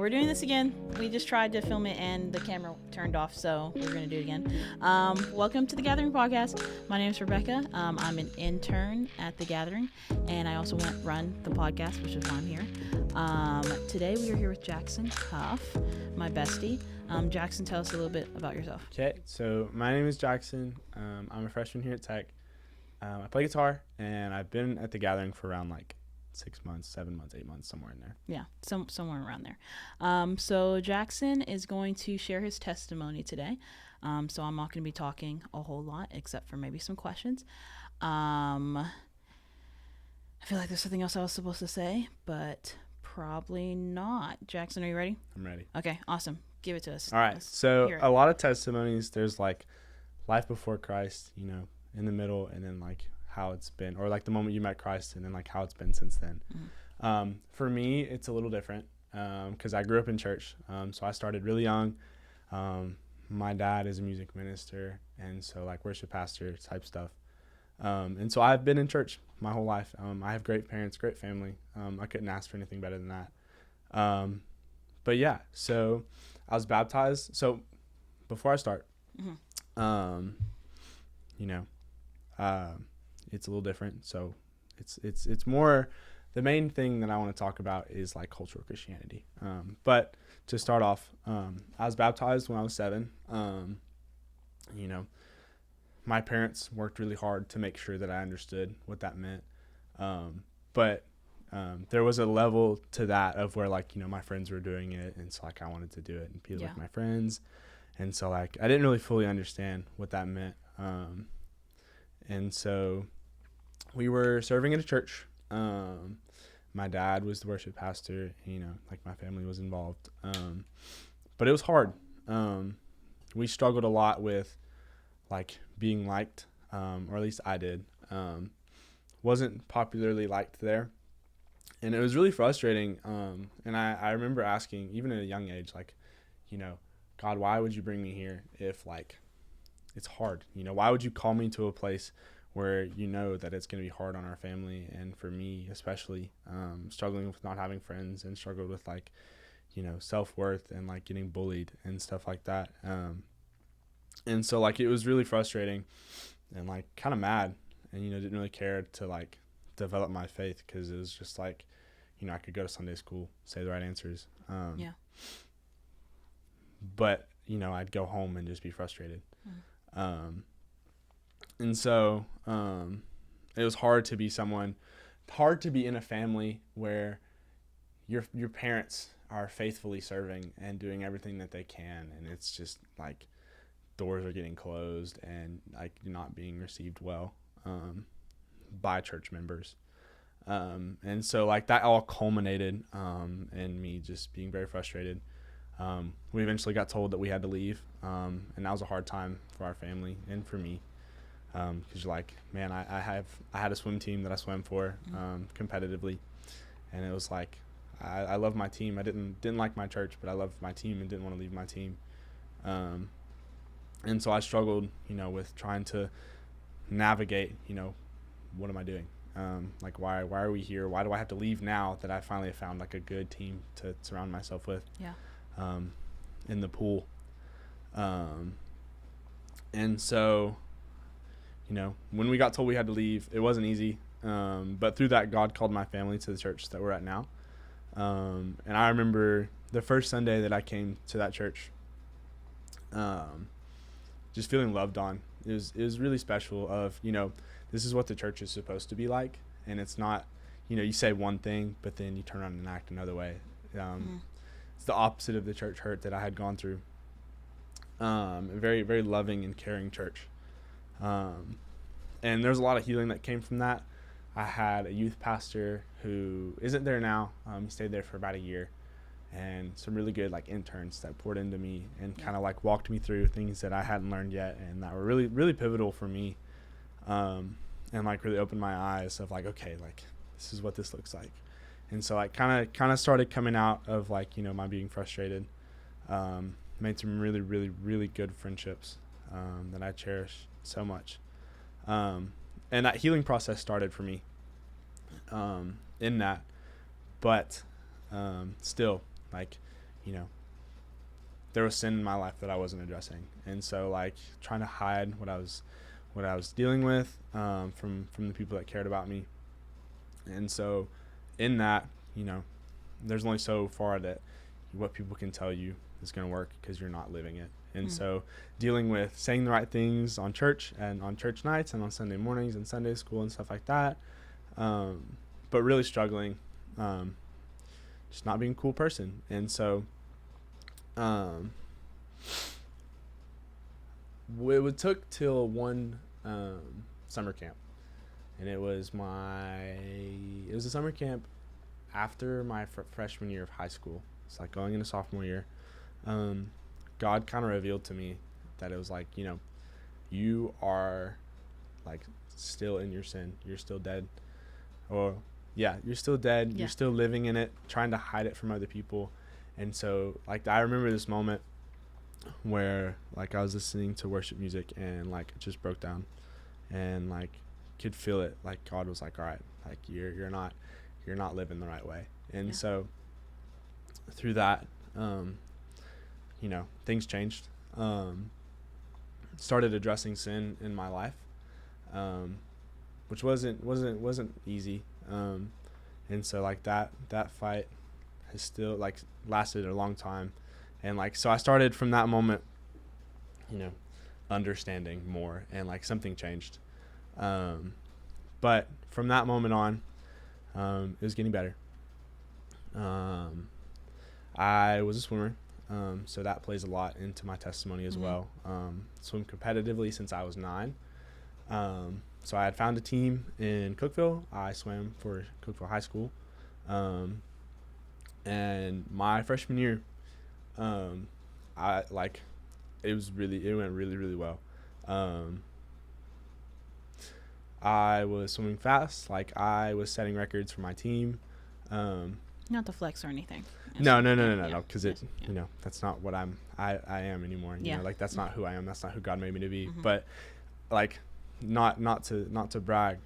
we're doing this again. We just tried to film it and the camera turned off, so we're going to do it again. Welcome to the Gathering Podcast. My name is Rebecca. I'm an intern at the Gathering, and I also run the podcast, which is why I'm here. Today we are here with Jackson Huff, my bestie. Jackson, tell us a little bit about yourself. Okay, so my name is Jackson. I'm a freshman here at Tech. I play guitar, and I've been at the Gathering for around 6 months, 7 months, 8 months, somewhere in there. Yeah, somewhere around there. So Jackson is going to share his testimony today. So I'm not going to be talking a whole lot, except for maybe some questions. I feel like there's something else I was supposed to say, but probably not. Jackson, are you ready? I'm ready. Okay, awesome. Give it to us. All right, so a lot of testimonies, there's life before Christ, in the middle, and then how it's been, or the moment you met Christ, and then how it's been since then. Mm-hmm. For me, it's a little different because I grew up in church. So I started really young. My dad is a music minister, and so worship pastor type stuff. And so I've been in church my whole life. I have great parents, great family. I couldn't ask for anything better than that. But yeah, so I was baptized. So before I start, mm-hmm. It's a little different. So it's more, the main thing that I want to talk about is cultural Christianity. But to start off, I was baptized when I was 7. My parents worked really hard to make sure that I understood what that meant. But there was a level to that of where my friends were doing it. And so I wanted to do it and be like my friends. And so I didn't really fully understand what that meant. And so we were serving at a church. My dad was the worship pastor, my family was involved. But it was hard. We struggled a lot with being liked, or at least I did. Wasn't popularly liked there. And it was really frustrating. And I remember asking, even at a young age, God, why would you bring me here if it's hard? Why would you call me to a place where that it's going to be hard on our family, and for me especially, struggling with not having friends, and struggled with self-worth and getting bullied and stuff like that. And so it was really frustrating and kind of mad, and didn't really care to develop my faith, because it was just I could go to Sunday school, say the right answers. But I'd go home and just be frustrated. And so it was hard to be in a family where your parents are faithfully serving and doing everything that they can, and it's just doors are getting closed and not being received well by church members. And so that all culminated in me just being very frustrated. We eventually got told that we had to leave, and that was a hard time for our family and for me, because you're man, I had a swim team that I swam for competitively, and it was I love my team. I didn't like my church, but I loved my team and didn't want to leave my team. And so I struggled, with trying to navigate, what am I doing? Why are we here? Why do I have to leave now that I finally have found a good team to surround myself with? Yeah. In the pool. And so, when we got told we had to leave, it wasn't easy. But through that, God called my family to the church that we're at now. And I remember the first Sunday that I came to that church, just feeling loved on. It was really special of, this is what the church is supposed to be like. And it's not, you say one thing, but then you turn around and act another way. It's the opposite of the church hurt that I had gone through. A very, very loving and caring church. And there's a lot of healing that came from that. I had a youth pastor who isn't there now. He stayed there for about a year. And some really good interns that poured into me and kind of walked me through things that I hadn't learned yet, and that were really, really pivotal for me. And really opened my eyes of okay, this is what this looks like. And so kind of started coming out of my being frustrated. Made some really, really, really good friendships that I cherish so much. And that healing process started for me in that. But still, you know, there was sin in my life that I wasn't addressing. And so like trying to hide what I was dealing with from the people that cared about me. And so in that, you know, there's only so far that what people can tell you is going to work because you're not living it. And so dealing with saying the right things on church and on church nights and on Sunday mornings and Sunday school and stuff like that. But really struggling, just not being a cool person. And so it took till one summer camp. And it was a summer camp after my freshman year of high school. It's like going into sophomore year. God kind of revealed to me that it was like, you know, you are like still in your sin. You're still dead. Or yeah, you're still dead. Yeah. You're still living in it, trying to hide it from other people. And so like I remember this moment where like I was listening to worship music and like it just broke down and like could feel it. Like God was like, all right, like you're not living the right way. And so through that, you know, things changed. Started addressing sin in my life, which wasn't easy. And so like that fight has still like lasted a long time. And like, so I started from that moment, you know, understanding more and like something changed. But from that moment on, it was getting better. I was a swimmer. So that plays a lot into my testimony as well. Swim competitively since I was 9. So I had found a team in Cookeville. I swam for Cookeville High School. And my freshman year, it went really, really well. I was swimming fast. Like I was setting records for my team. Not to flex or anything. No. Because you know, that's not what I am anymore. You know, like that's not who I am. That's not who God made me to be. But like, not to brag,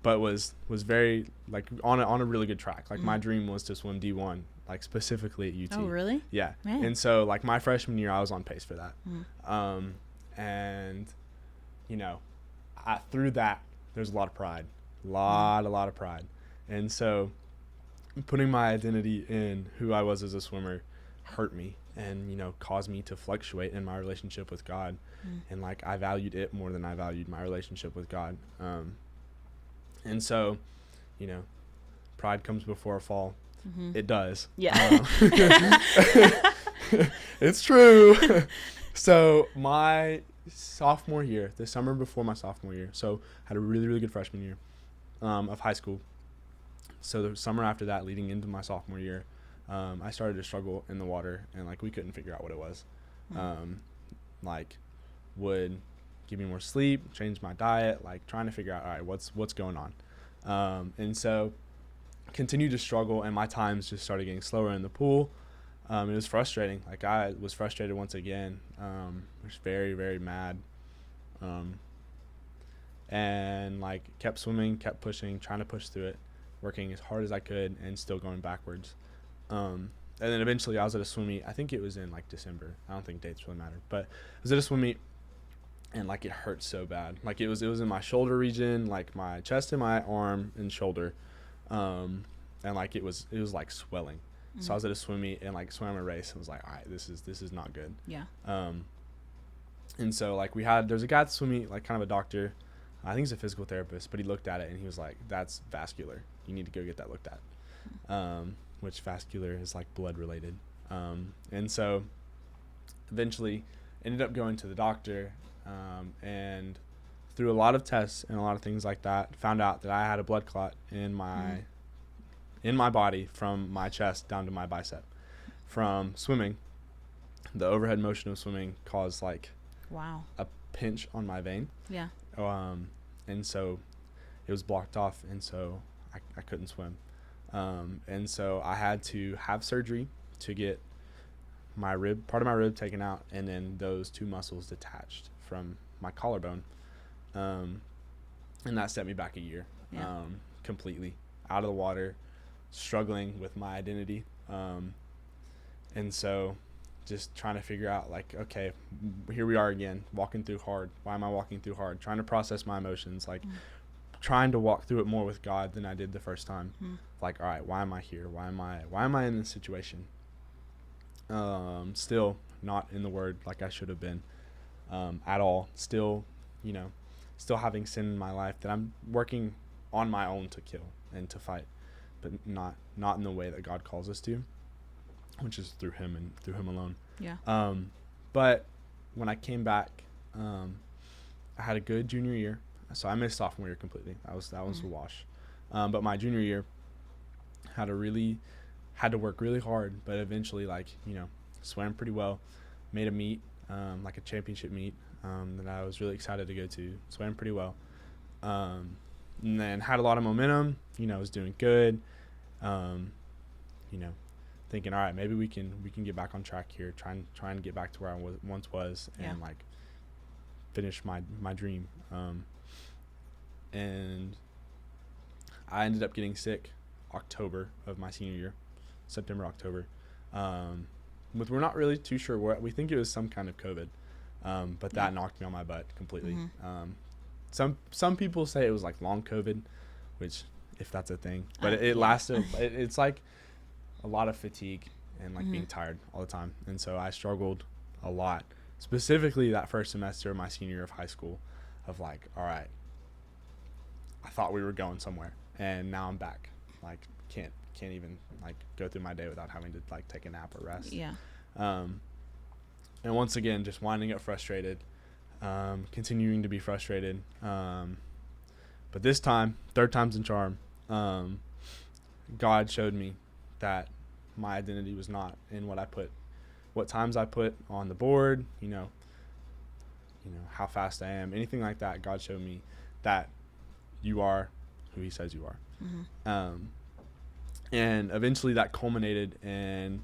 but was very like on a really good track. Like my dream was to swim D1, like specifically at UT. Oh, really? Yeah. Man. And so like my freshman year, I was on pace for that. And you know, through that, there's a lot of pride, a lot of pride, and so putting my identity in who I was as a swimmer hurt me and, you know, caused me to fluctuate in my relationship with God. And like I valued it more than I valued my relationship with God. And so, you know, pride comes before a fall. It does. Yeah. It's true. So my sophomore year, the summer before my sophomore year, so I had a really, really good freshman year of high school. So the summer after that, leading into my sophomore year, I started to struggle in the water, and like we couldn't figure out what it was. Like would give me more sleep, change my diet, like trying to figure out, all right, what's going on. And so continued to struggle, and my times just started getting slower in the pool. It was frustrating. Like I was frustrated once again. I was very, very mad. And like kept swimming, kept pushing, trying to push through it, working as hard as I could and still going backwards. And then eventually I was at a swim meet. I think it was in like December. I don't think dates really matter, but I was at a swim meet and like it hurt so bad. Like it was in my shoulder region, like my chest and my arm and shoulder. And like it was like swelling. So I was at a swim meet and like swam a race and was like, all right, this is not good. Yeah. And so like there's a guy at the swim meet, like kind of a doctor. I think he's a physical therapist, but he looked at it and he was like, that's vascular. You need to go get that looked at. Which vascular is like blood related. And so eventually ended up going to the doctor, and through a lot of tests and a lot of things like that, found out that I had a blood clot in my body from my chest down to my bicep from swimming. The overhead motion of swimming caused like a pinch on my vein. Yeah. And so it was blocked off, and so I couldn't swim. And so I had to have surgery to get part of my rib taken out, and then those 2 muscles detached from my collarbone. And that set me back a year. Yeah. Completely out of the water, struggling with my identity. And so just trying to figure out, like, okay, here we are again, walking through hard. Why am I walking through hard? Trying to process my emotions, like trying to walk through it more with God than I did the first time. Like, all right, why am I here? Why am I in this situation? Still not in the Word like I should have been at all. Still, still having sin in my life that I'm working on my own to kill and to fight, but not in the way that God calls us to, which is through Him and through Him alone. Yeah. But when I came back, I had a good junior year. So I missed sophomore year completely. That was a wash. But my junior year had to work really hard, but eventually, swam pretty well. Made a meet, like a championship meet, that I was really excited to go to. Swam pretty well. And then had a lot of momentum, was doing good. Thinking, all right, maybe we can get back on track here, trying to get back to where I once was, and finish my dream. And I ended up getting sick October of my senior year, September, October. We're not really too sure what. We think it was some kind of COVID, but that knocked me on my butt completely. Some people say it was like long COVID, which, if that's a thing, but it lasted. It's like a lot of fatigue and being tired all the time, and so I struggled a lot, specifically that first semester of my senior year of high school, of all right, I thought we were going somewhere, and now I'm back. Can't even go through my day without having to take a nap or rest. Yeah. And once again, just winding up frustrated, continuing to be frustrated. But this time, third time's the charm. God showed me that my identity was not in what times I put on the board, how fast I am, anything like that. God showed me that you are who He says you are. And eventually that culminated in,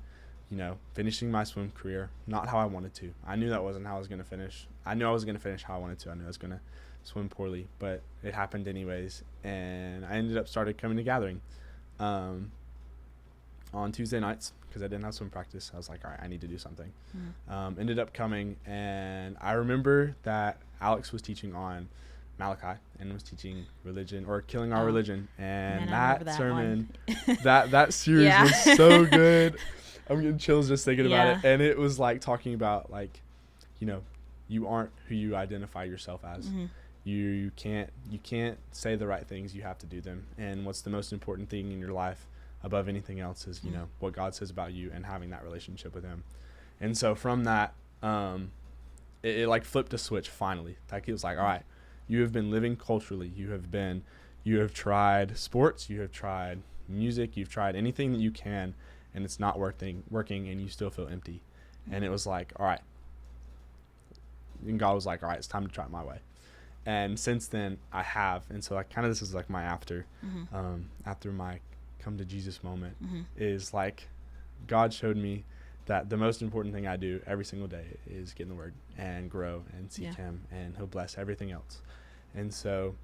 finishing my swim career, not how I wanted to. I knew that wasn't how I was going to finish. I knew I was going to finish how I wanted to. I knew I was going to swim poorly, but it happened anyways. And I ended up started coming to gathering on Tuesday nights because I didn't have swim practice. I was like, all right, I need to do something. Ended up coming, and I remember that Alex was teaching on Malachi and was teaching religion, or killing our religion, and that sermon that series was so good. I'm getting chills just thinking about it. And it was talking about you aren't who you identify yourself as. You can't say the right things, you have to do them. And what's the most important thing in your life above anything else is what God says about you and having that relationship with Him. And so from that, it flipped a switch finally. It was all right, you have been living culturally. You have tried sports. You have tried music. You've tried anything that you can, and it's not working, and you still feel empty. And it was all right. And God was all right, it's time to try it my way. And since then, I have. And so this is my after my come to Jesus moment is God showed me that the most important thing I do every single day is get in the Word and grow and seek Him, and He'll bless everything else. And so,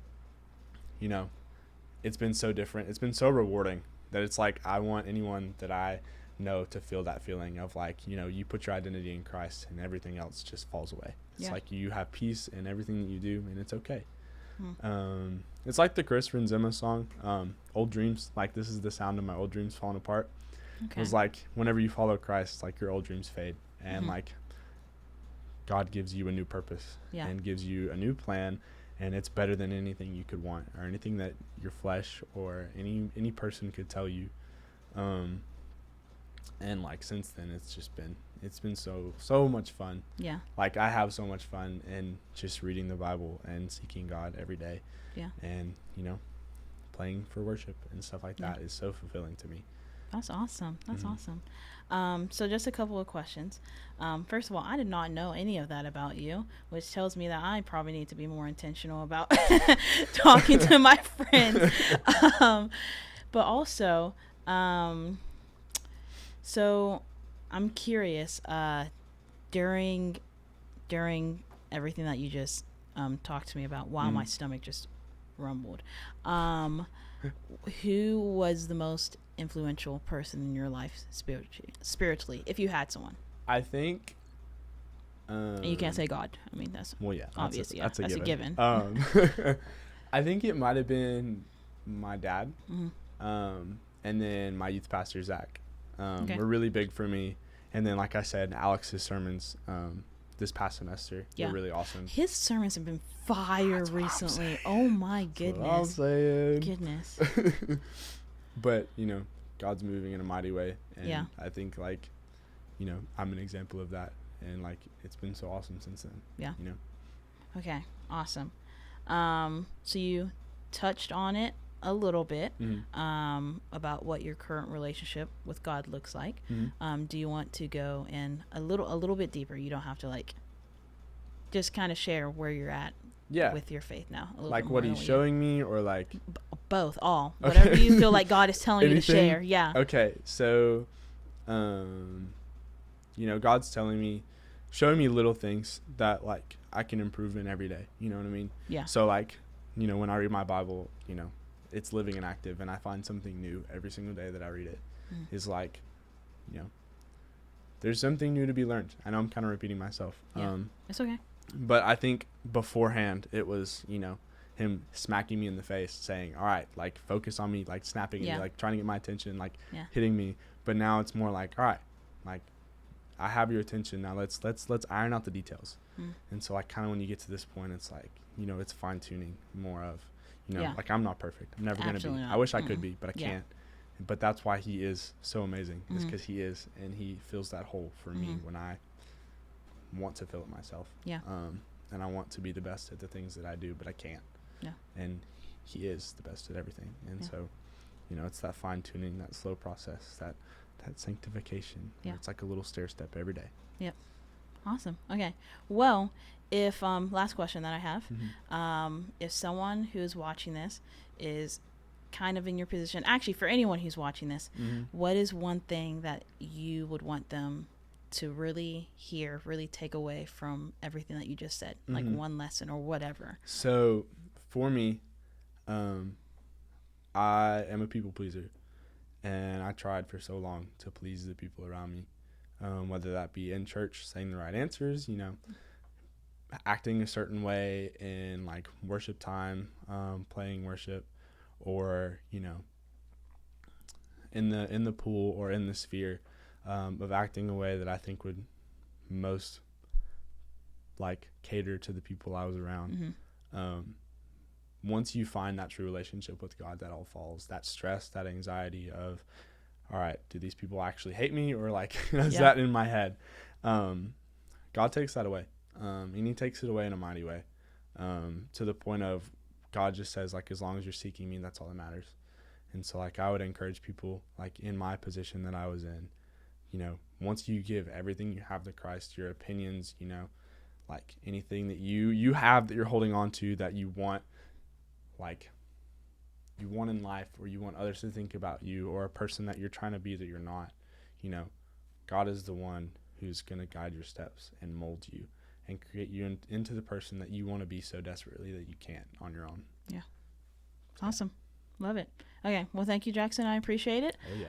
it's been so different. It's been so rewarding that it's I want anyone that I know to feel that feeling of you put your identity in Christ and everything else just falls away. It's you have peace in everything that you do, and it's okay. It's like the Chris Renzema song, Old Dreams. This is the sound of my old dreams falling apart. Okay. It was whenever you follow Christ, your old dreams fade, and God gives you a new purpose and gives you a new plan, and it's better than anything you could want or anything that your flesh or any person could tell you. And since then, it's been so much fun. Yeah. I have so much fun in just reading the Bible and seeking God every day. Yeah. And playing for worship and stuff like that is so fulfilling to me. That's awesome. That's awesome. So just a couple of questions. First of all, I did not know any of that about you, which tells me that I probably need to be more intentional about talking to my friends. But also, so I'm curious, during everything that you just talked to me about, wow, my stomach just rumbled. Who was the most influential person in your life spiritually, if you had someone? I think. And you can't say God. I mean, that's Well, yeah, obvious. that's a given. given. I think it might have been my dad, Mm-hmm. and then my youth pastor Zach. Okay. Were really big for me. And then, like I said, Alex's sermons this past semester were really awesome. His sermons have been fire recently. Oh my goodness. That's what I'm saying. Goodness. But God's moving in a mighty way, and Yeah. I think I'm an example of that, and it's been so awesome since then. Yeah. Okay. Awesome. So you touched on it a little bit, about what your current relationship with God looks like. Do you want to go in a little bit deeper? You don't have to just kind of share where you're at with your faith now. What he's showing me, or both, all, whatever you feel like God is telling you to share. Yeah. Okay. So, God's showing me little things that I can improve in every day. You know what I mean? Yeah. So when I read my Bible, it's living and active, and I find something new every single day that I read it. Is there's something new to be learned. I know I'm kind of repeating myself. Yeah. It's okay. But I think beforehand it was, him smacking me in the face, saying, all right, focus on me, snapping at me, trying to get my attention, hitting me. But now it's more all right, I have your attention now. Let's iron out the details. And so kind of when you get to this point, it's it's fine tuning more of, I'm not perfect. I'm never going to be. I wish I could be, but I can't. But that's why he is so amazing, is because he is, and he fills that hole for me when I want to fill it myself. Yeah. And I want to be the best at the things that I do, but I can't. Yeah. And he is the best at everything. And so, it's that fine tuning, that slow process, that sanctification. Yeah. It's like a little stair step every day. Yep. Awesome. Okay. Well, if last question that I have, if someone who's watching this is kind of in your position, actually for anyone who's watching this, what is one thing that you would want them to really hear, really take away from everything that you just said, like one lesson or whatever? So for me, I am a people pleaser, and I tried for so long to please the people around me, whether that be in church, saying the right answers, acting a certain way in worship time, playing worship, or in the pool or in the sphere, of acting a way that I think would most cater to the people I was around. Once you find that true relationship with God, that all falls. That stress, that anxiety of, all right, do these people actually hate me, or is that in my head? God takes that away, and he takes it away in a mighty way, to the point of God just says, as long as you're seeking me, that's all that matters. And so I would encourage people in my position that I was in, once you give everything you have to Christ, your opinions, anything that you have that you're holding on to, that you want in life, or you want others to think about you, or a person that you're trying to be that you're not, God is the one who's going to guide your steps and mold you and create you into the person that you want to be so desperately that you can't on your own. Yeah. Awesome. Love it. Okay. Well, thank you, Jackson. I appreciate it. Oh, yeah.